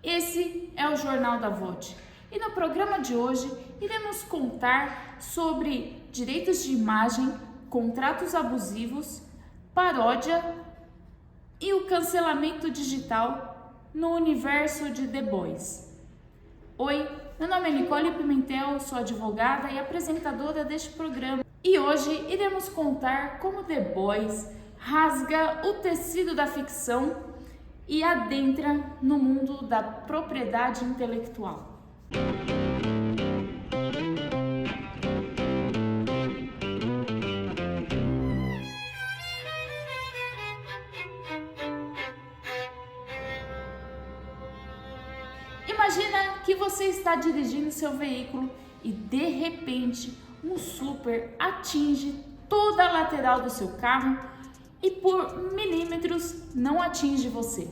Esse é o Jornal da VOT e no programa de hoje iremos contar sobre direitos de imagem, contratos abusivos, paródia e o cancelamento digital no universo de The Boys. Oi, meu nome é Nicole Pimentel, sou advogada e apresentadora deste programa e hoje iremos contar como The Boys rasga o tecido da ficção e adentra no mundo da propriedade intelectual. Imagina que você está dirigindo seu veículo e de repente um super atinge toda a lateral do seu carro e por milímetros não atinge você.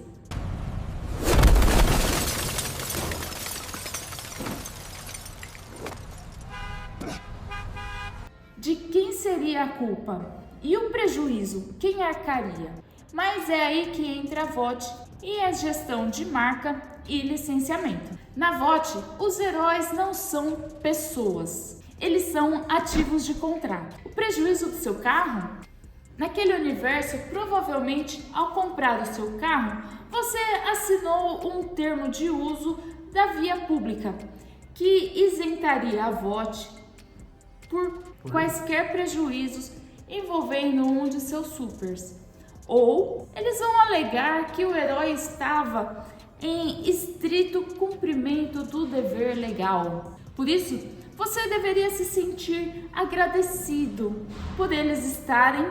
De quem seria a culpa? E o prejuízo, quem arcaria? Mas é aí que entra a VOT e a gestão de marca e licenciamento. Na VOT, os heróis não são pessoas, eles são ativos de contrato. O prejuízo do seu carro? Naquele universo, provavelmente, ao comprar o seu carro, você assinou um termo de uso da via pública que isentaria a VOT por quaisquer prejuízos envolvendo um de seus supers. Ou eles vão alegar que o herói estava em estrito cumprimento do dever legal. Por isso, você deveria se sentir agradecido por eles estarem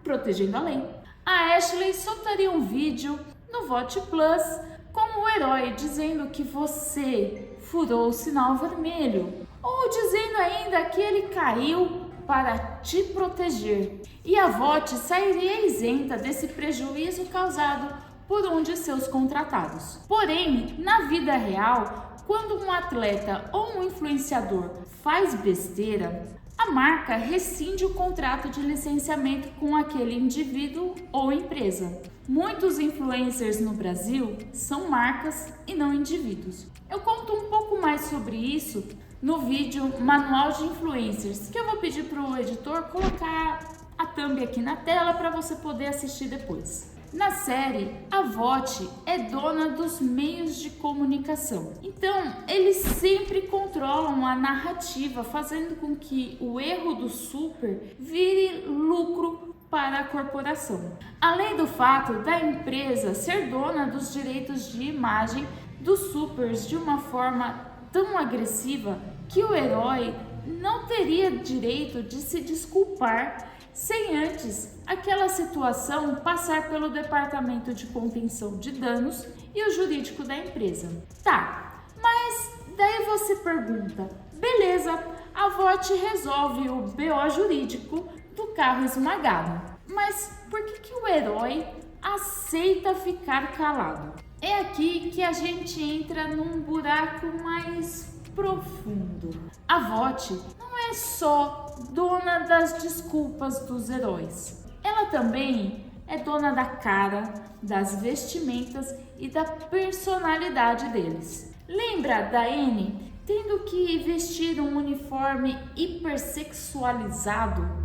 protegendo a lei. A Ashley soltaria um vídeo no VOT Plus como o herói dizendo que você furou o sinal vermelho, ou dizendo ainda que ele caiu para te proteger. E a VOT sairia isenta desse prejuízo causado por um de seus contratados. Porém, na vida real, quando um atleta ou um influenciador faz besteira, a marca rescinde o contrato de licenciamento com aquele indivíduo ou empresa. Muitos influencers no Brasil são marcas e não indivíduos. Eu conto um pouco mais sobre isso no vídeo Manual de Influencers, que eu vou pedir para o editor colocar a thumb aqui na tela para você poder assistir depois. Na série, a VOT é dona dos meios de comunicação. Então, eles sempre controlam a narrativa, fazendo com que o erro do super vire lucro para a corporação. Além do fato da empresa ser dona dos direitos de imagem dos supers de uma forma tão agressiva que o herói não teria direito de se desculpar sem antes aquela situação passar pelo departamento de contenção de danos e o jurídico da empresa. Tá, mas daí você pergunta, beleza, a VOT resolve o BO jurídico do carro esmagado, mas por que o herói aceita ficar calado? É aqui que a gente entra num buraco mais profundo. A VOT não é só dona das desculpas dos heróis. Ela também é dona da cara, das vestimentas e da personalidade deles. Lembra da Anne tendo que vestir um uniforme hipersexualizado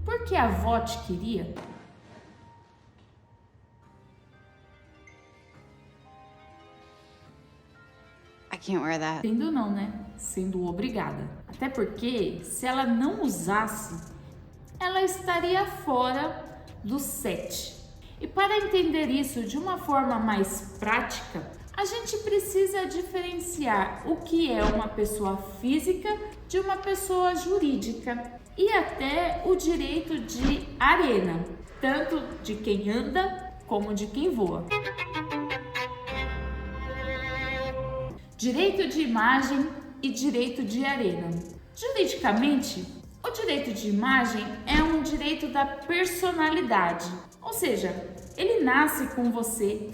porque a VOT queria? I can't wear that. Sendo não, né? Sendo obrigada. Até porque, se ela não usasse, ela estaria fora do set. E para entender isso de uma forma mais prática, a gente precisa diferenciar o que é uma pessoa física de uma pessoa jurídica e até o direito de arena, tanto de quem anda como de quem voa. Direito de imagem e direito de arena. Juridicamente, o direito de imagem é um direito da personalidade, ou seja, ele nasce com você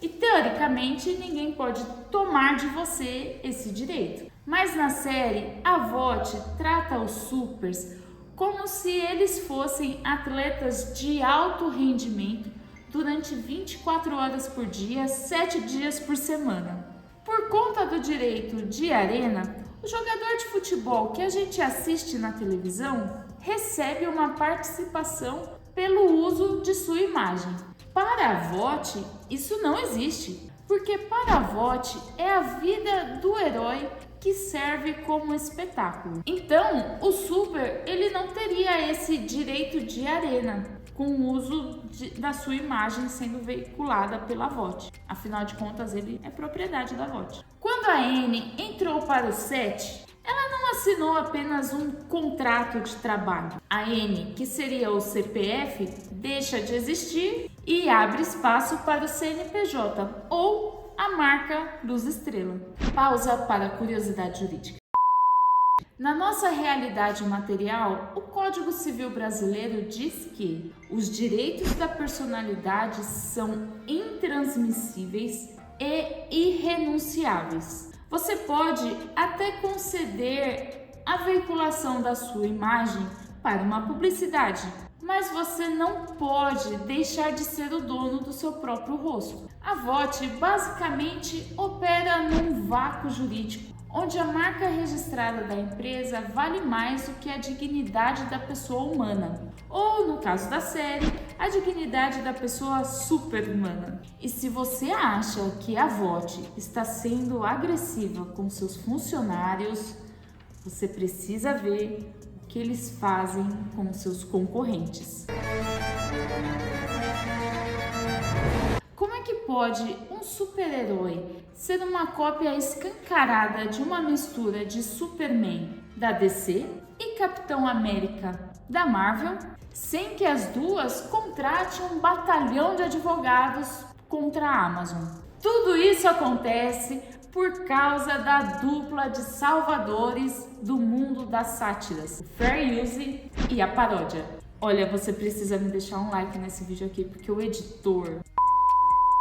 e teoricamente ninguém pode tomar de você esse direito. Mas na série, a VOT trata os supers como se eles fossem atletas de alto rendimento durante 24 horas por dia, 7 dias por semana. Por conta do direito de arena, o jogador de futebol que a gente assiste na televisão recebe uma participação pelo uso de sua imagem. Para a VOT, isso não existe, porque para a VOT é a vida do herói que serve como espetáculo. Então, o Super ele não teria esse direito de arena com o uso da sua imagem sendo veiculada pela VOT. Afinal de contas, ele é propriedade da VOT. Quando a Anne entrou para o set, ela não assinou apenas um contrato de trabalho. A Anne, que seria o CPF, deixa de existir e abre espaço para o CNPJ ou a marca Luz Estrela. Pausa para a curiosidade jurídica. Na nossa realidade material, o Código Civil Brasileiro diz que os direitos da personalidade são intransmissíveis e irrenunciáveis. Você pode até conceder a veiculação da sua imagem para uma publicidade, mas você não pode deixar de ser o dono do seu próprio rosto. A VOT basicamente opera num vácuo jurídico, onde a marca registrada da empresa vale mais do que a dignidade da pessoa humana, ou, no caso da série, a dignidade da pessoa super-humana. E se você acha que a VOT está sendo agressiva com seus funcionários, você precisa ver o que eles fazem com seus concorrentes. Como é que pode um super-herói ser uma cópia escancarada de uma mistura de Superman da DC e Capitão América da Marvel, sem que as duas contratem um batalhão de advogados contra a Amazon? Tudo isso acontece por causa da dupla de salvadores do mundo das sátiras, o fair use e a paródia. Olha, você precisa me deixar um like nesse vídeo aqui, porque o editor...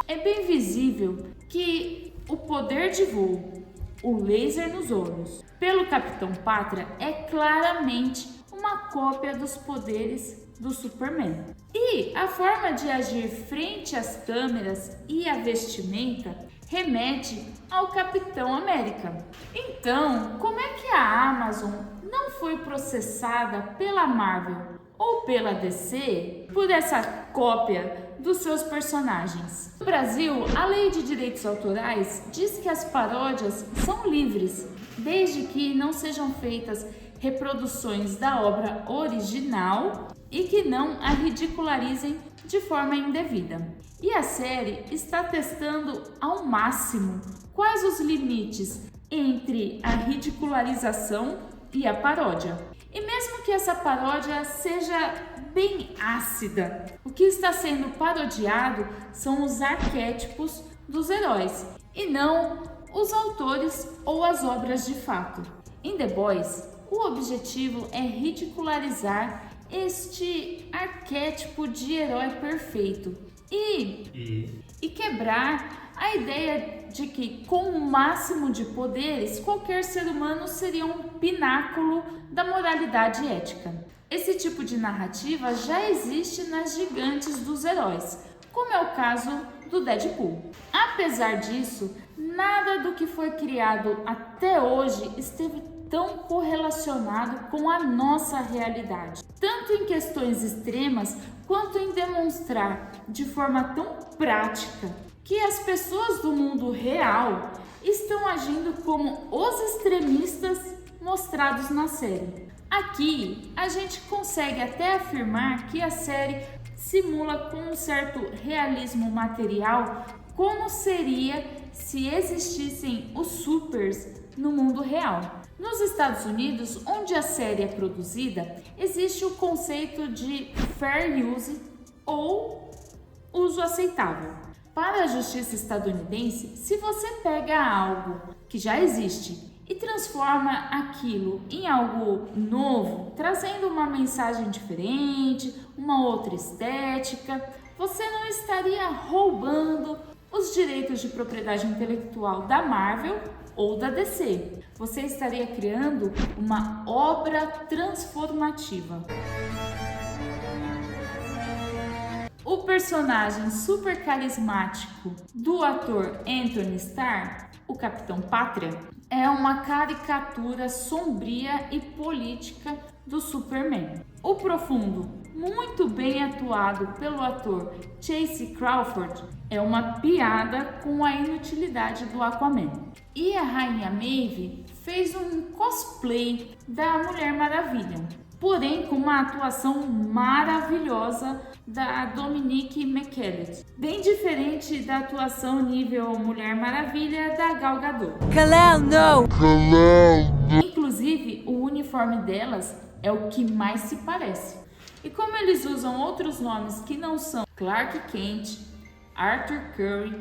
É bem visível que o poder de voo, o laser nos olhos, pelo Capitão Pátria é claramente uma cópia dos poderes do Superman. E a forma de agir frente às câmeras e a vestimenta remete ao Capitão América. Então, como é que a Amazon não foi processada pela Marvel ou pela DC por essa cópia dos seus personagens? No Brasil, a Lei de Direitos Autorais diz que as paródias são livres, desde que não sejam feitas reproduções da obra original e que não a ridicularizem de forma indevida. E a série está testando ao máximo quais os limites entre a ridicularização e a paródia. E mesmo que essa paródia seja bem ácida, o que está sendo parodiado são os arquétipos dos heróis e não os autores ou as obras de fato. Em The Boys, o objetivo é ridicularizar este arquétipo de herói perfeito e quebrar a ideia de que, com o máximo de poderes, qualquer ser humano seria um pináculo da moralidade ética. Esse tipo de narrativa já existe nas gigantes dos heróis, como é o caso do Deadpool. Apesar disso, nada do que foi criado até hoje esteve tão correlacionado com a nossa realidade, tanto em questões extremas quanto em demonstrar de forma tão prática que as pessoas do mundo real estão agindo como os extremistas mostrados na série. Aqui a gente consegue até afirmar que a série simula com um certo realismo material como seria se existissem os supers no mundo real. Nos Estados Unidos, onde a série é produzida, existe o conceito de fair use ou uso aceitável. Para a justiça estadunidense, se você pega algo que já existe e transforma aquilo em algo novo, trazendo uma mensagem diferente, uma outra estética, você não estaria roubando os direitos de propriedade intelectual da Marvel ou da DC. Você estaria criando uma obra transformativa. O personagem super carismático do ator Anthony Starr O Capitão Pátria é uma caricatura sombria e política do Superman. O Profundo, muito bem atuado pelo ator Chase Crawford, é uma piada com a inutilidade do Aquaman. E a Rainha Maeve fez um cosplay da Mulher Maravilha, porém com uma atuação maravilhosa da Dominique McKellar, bem diferente da atuação nível Mulher Maravilha da Gal Gadot. Kal-El, não! Inclusive, o uniforme delas é o que mais se parece. E como eles usam outros nomes que não são Clark Kent, Arthur Curry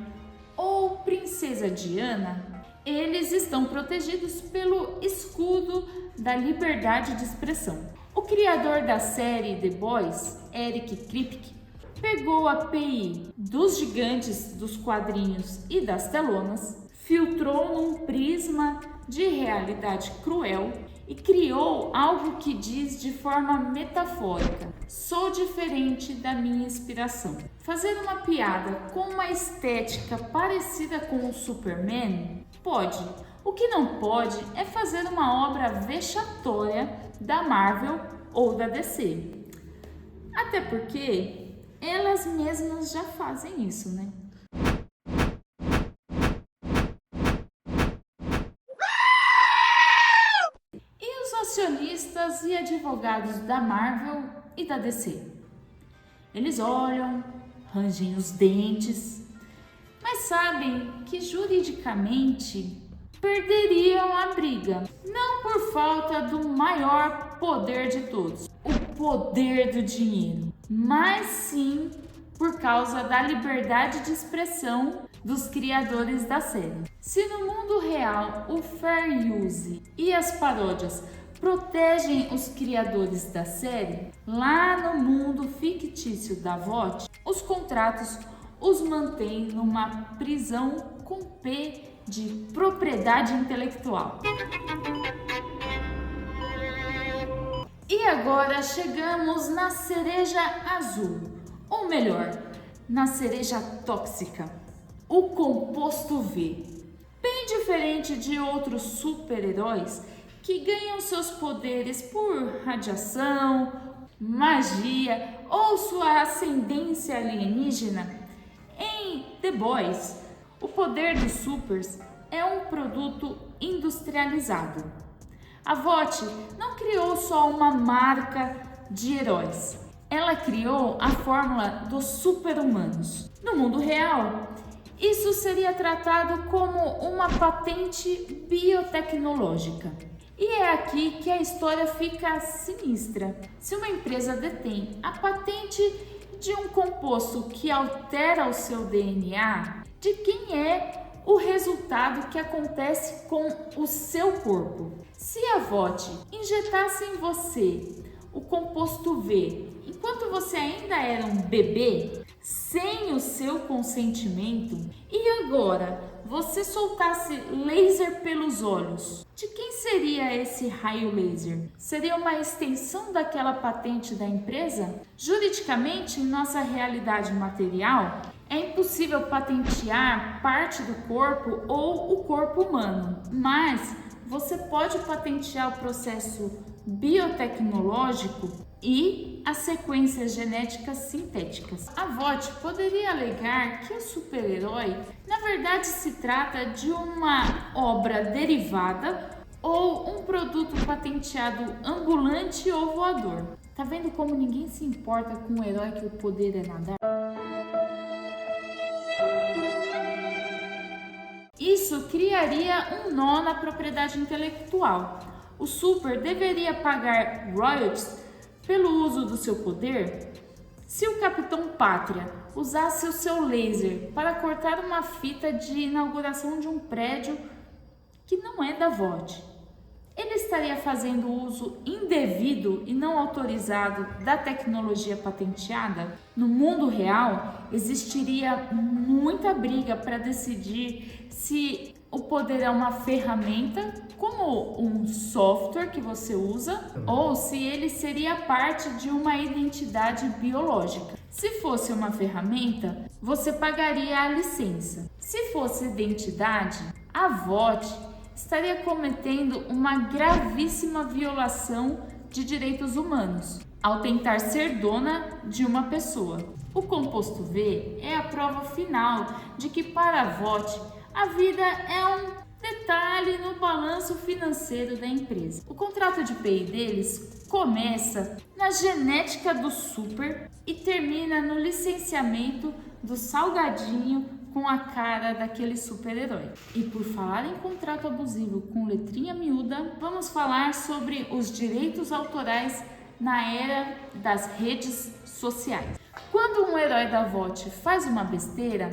ou Princesa Diana, eles estão protegidos pelo escudo da liberdade de expressão. O criador da série The Boys, Eric Kripke, pegou a API dos gigantes dos quadrinhos e das telonas, filtrou num prisma de realidade cruel e criou algo que diz de forma metafórica: sou diferente da minha inspiração. Fazer uma piada com uma estética parecida com o Superman pode. O que não pode é fazer uma obra vexatória da Marvel ou da DC. Até porque elas mesmas já fazem isso, né? E os acionistas e advogados da Marvel e da DC? Eles olham, rangem os dentes, mas sabem que juridicamente perderiam a briga, não por falta do maior poder de todos, o poder do dinheiro, mas sim por causa da liberdade de expressão dos criadores da série. Se no mundo real o fair use e as paródias protegem os criadores da série, lá no mundo fictício da VOT, os contratos os mantêm numa prisão com P de propriedade intelectual. E agora chegamos na cereja azul, ou melhor, na cereja tóxica, o composto V. Bem diferente de outros super-heróis que ganham seus poderes por radiação, magia ou sua ascendência alienígena, em The Boys, o poder dos supers é um produto industrializado. A VOT não criou só uma marca de heróis, ela criou a fórmula dos super-humanos. No mundo real, isso seria tratado como uma patente biotecnológica. E é aqui que a história fica sinistra. Se uma empresa detém a patente de um composto que altera o seu DNA, de quem é o resultado que acontece com o seu corpo? Se a VOT injetasse em você o composto V enquanto você ainda era um bebê, sem o seu consentimento, e agora você soltasse laser pelos olhos, de quem seria esse raio laser? Seria uma extensão daquela patente da empresa? Juridicamente, em nossa realidade material, é impossível patentear parte do corpo ou o corpo humano, mas você pode patentear o processo biotecnológico e as sequências genéticas sintéticas. A VOT poderia alegar que o super-herói, na verdade, se trata de uma obra derivada ou um produto patenteado ambulante ou voador. Tá vendo como ninguém se importa com o herói que o poder é nadar? Isso criaria um nó na propriedade intelectual. O super deveria pagar royalties pelo uso do seu poder? Se o Capitão Pátria usasse o seu laser para cortar uma fita de inauguração de um prédio que não é da VOT, ele estaria fazendo uso indevido e não autorizado da tecnologia patenteada? No mundo real, existiria muita briga para decidir se o poder é uma ferramenta, como um software que você usa, ou se ele seria parte de uma identidade biológica. Se fosse uma ferramenta, você pagaria a licença. Se fosse identidade, A VOT estaria cometendo uma gravíssima violação de direitos humanos ao tentar ser dona de uma pessoa. O composto V é a prova final de que para a VOT a vida é um detalhe no balanço financeiro da empresa. O contrato de PI deles começa na genética do super e termina no licenciamento do salgadinho com a cara daquele super-herói. E por falar em contrato abusivo com letrinha miúda, vamos falar sobre os direitos autorais na era das redes sociais. Quando um herói da VOT faz uma besteira,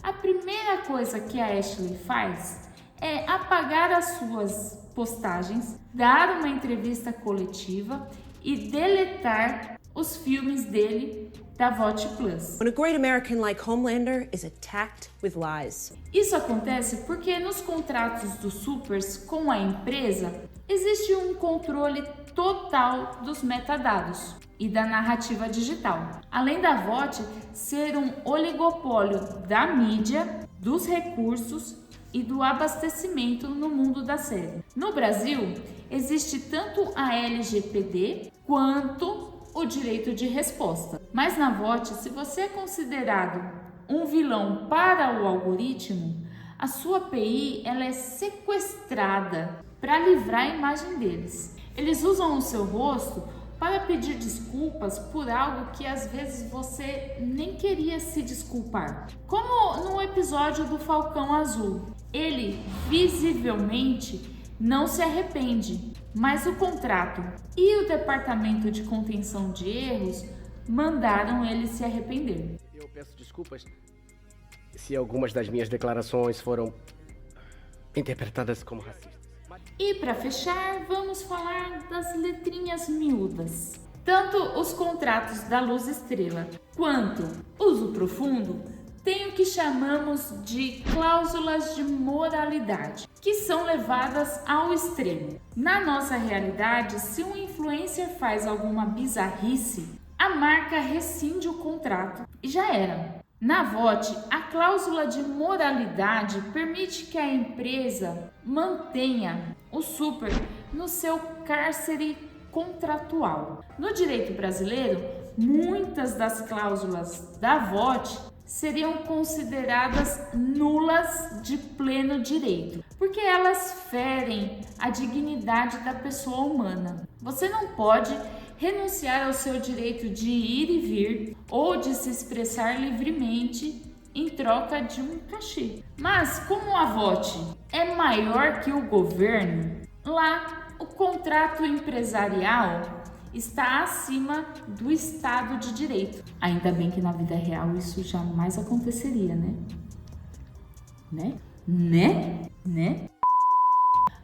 a primeira coisa que a Ashley faz é apagar as suas postagens, dar uma entrevista coletiva e deletar os filmes dele da VOT Plus. When a great American like Homelander is attacked with lies. Isso acontece porque nos contratos dos supers com a empresa existe um controle total dos metadados e da narrativa digital, além da VOT ser um oligopólio da mídia, dos recursos e do abastecimento no mundo da série. No Brasil, existe tanto a LGPD quanto o direito de resposta. Mas na VOT, se você é considerado um vilão para o algoritmo, a sua API ela é sequestrada para livrar a imagem deles. Eles usam o seu rosto para pedir desculpas por algo que às vezes você nem queria se desculpar. Como no episódio do Falcão Azul. Ele visivelmente não se arrepende, mas o contrato e o Departamento de Contenção de Erros mandaram ele se arrepender. Eu peço desculpas se algumas das minhas declarações foram interpretadas como racistas. E para fechar, vamos falar das letrinhas miúdas. Tanto os contratos da Luz Estrela quanto Uso Profundo têm o que chamamos de cláusulas de moralidade, que são levadas ao extremo. Na nossa realidade, se um influencer faz alguma bizarrice, a marca rescinde o contrato e já era. Na VOT, a cláusula de moralidade permite que a empresa mantenha o super no seu cárcere contratual. No direito brasileiro, muitas das cláusulas da VOT seriam consideradas nulas de pleno direito, porque elas ferem a dignidade da pessoa humana. Você não pode renunciar ao seu direito de ir e vir ou de se expressar livremente em troca de um cachê. Mas como a VOT é maior que o governo, lá o contrato empresarial está acima do Estado de Direito. Ainda bem que na vida real isso jamais aconteceria, né?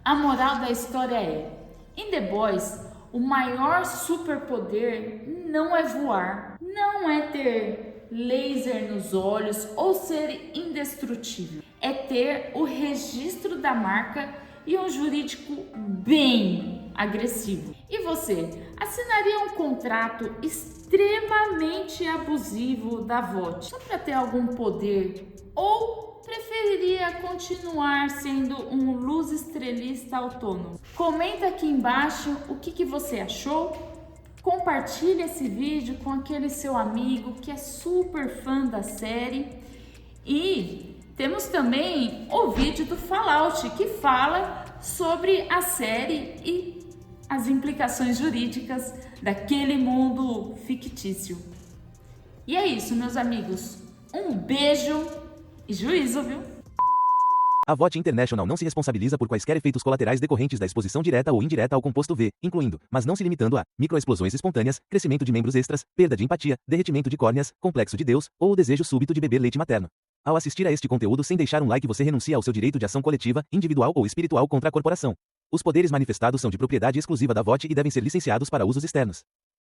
A moral da história é: em The Boys, o maior superpoder não é voar, não é ter laser nos olhos ou ser indestrutível. É ter o registro da marca e um jurídico bem agressivo. E você, assinaria um contrato extremamente abusivo da VOT só para ter algum poder? Ou preferiria continuar sendo um luz estrelista autônomo? Comenta aqui embaixo o que você achou. Compartilhe esse vídeo com aquele seu amigo que é super fã da série. E temos também o vídeo do Fallout, que fala sobre a série e as implicações jurídicas daquele mundo fictício. E é isso, meus amigos. Um beijo e juízo, viu? A VOT International não se responsabiliza por quaisquer efeitos colaterais decorrentes da exposição direta ou indireta ao composto V, incluindo, mas não se limitando a, microexplosões espontâneas, crescimento de membros extras, perda de empatia, derretimento de córneas, complexo de Deus, ou o desejo súbito de beber leite materno. Ao assistir a este conteúdo sem deixar um like, você renuncia ao seu direito de ação coletiva, individual ou espiritual contra a corporação. Os poderes manifestados são de propriedade exclusiva da VOT e devem ser licenciados para usos externos.